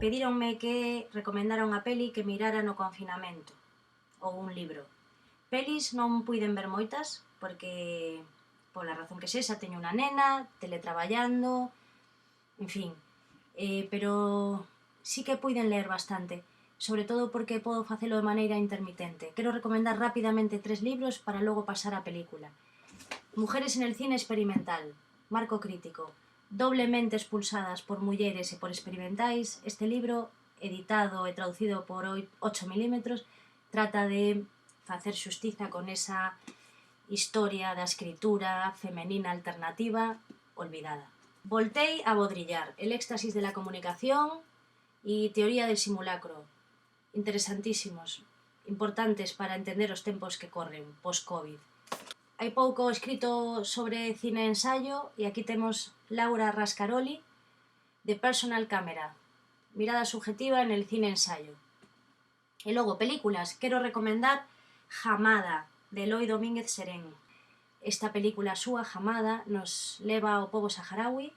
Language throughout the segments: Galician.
pedíronme que recomendara unha peli que mirara no confinamento, ou un libro. Pelis non puiden ver moitas, porque, pola razón que sexa, teño unha nena, teletraballando, en fin. Pero sí que puiden ler bastante, sobre todo porque podo facelo de maneira intermitente. Quero recomendar rapidamente 3 libros para logo pasar á película. Mujeres en el cine experimental, marco crítico. Doblemente expulsadas por mulleres e por experimentais, este libro, editado e traducido por 8mm, trata de facer xustiza con esa historia da escritura femenina alternativa olvidada. Voltei a Baudrillard, El éxtasis de la comunicación e Teoría del simulacro. Interesantísimos, importantes para entender os tempos que corren, post-Covid. Hai pouco escrito sobre cine ensayo e aquí temos Laura Rascaroli, de Personal Camera, mirada subjetiva en el cine ensayo. E logo, películas, quero recomendar Hamada, de Eloi Domínguez Serén. Esta película súa, Hamada, nos leva ao pobo saharaui,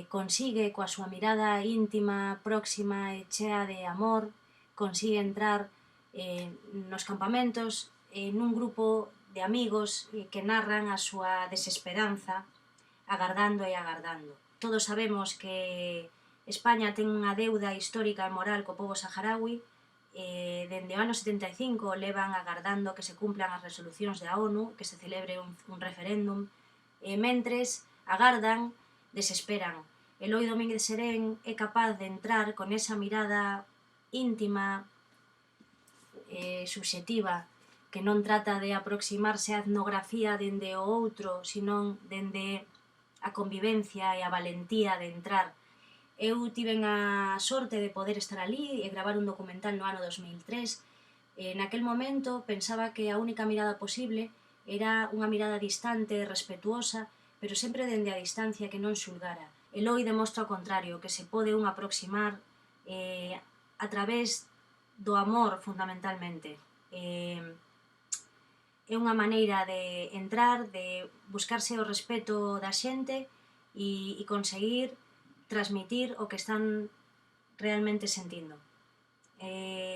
consigue, coa súa mirada íntima, próxima e chea de amor, consigue entrar nos campamentos nun grupo de amigos que narran a súa desesperanza, agardando e agardando. Todos sabemos que España ten unha deuda histórica e moral co pobo saharaui, dende o ano 75 levan agardando que se cumplan as resolucións da ONU, que se celebre un referéndum, e mentres agardan, desesperan. Eloi Domínguez Serén é capaz de entrar con esa mirada íntima, subxetiva, que non trata de aproximarse á etnografía dende o outro, senón dende a convivencia e a valentía de entrar. Eu tiven a sorte de poder estar ali e gravar un documental no ano 2003. Naquel momento pensaba que a única mirada posible era unha mirada distante, respetuosa, pero sempre dende a distancia que non xulgara. Eloi demostra o contrario, que se pode un aproximar a través do amor, fundamentalmente. É unha maneira de entrar, de buscarse o respeto da xente e conseguir transmitir o que están realmente sentindo.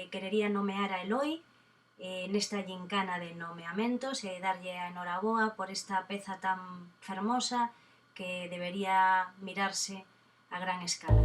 Querería nomear a Eloi nesta gincana de nomeamentos e darlle a enhoraboa por esta peza tan fermosa que debería mirarse a gran escala.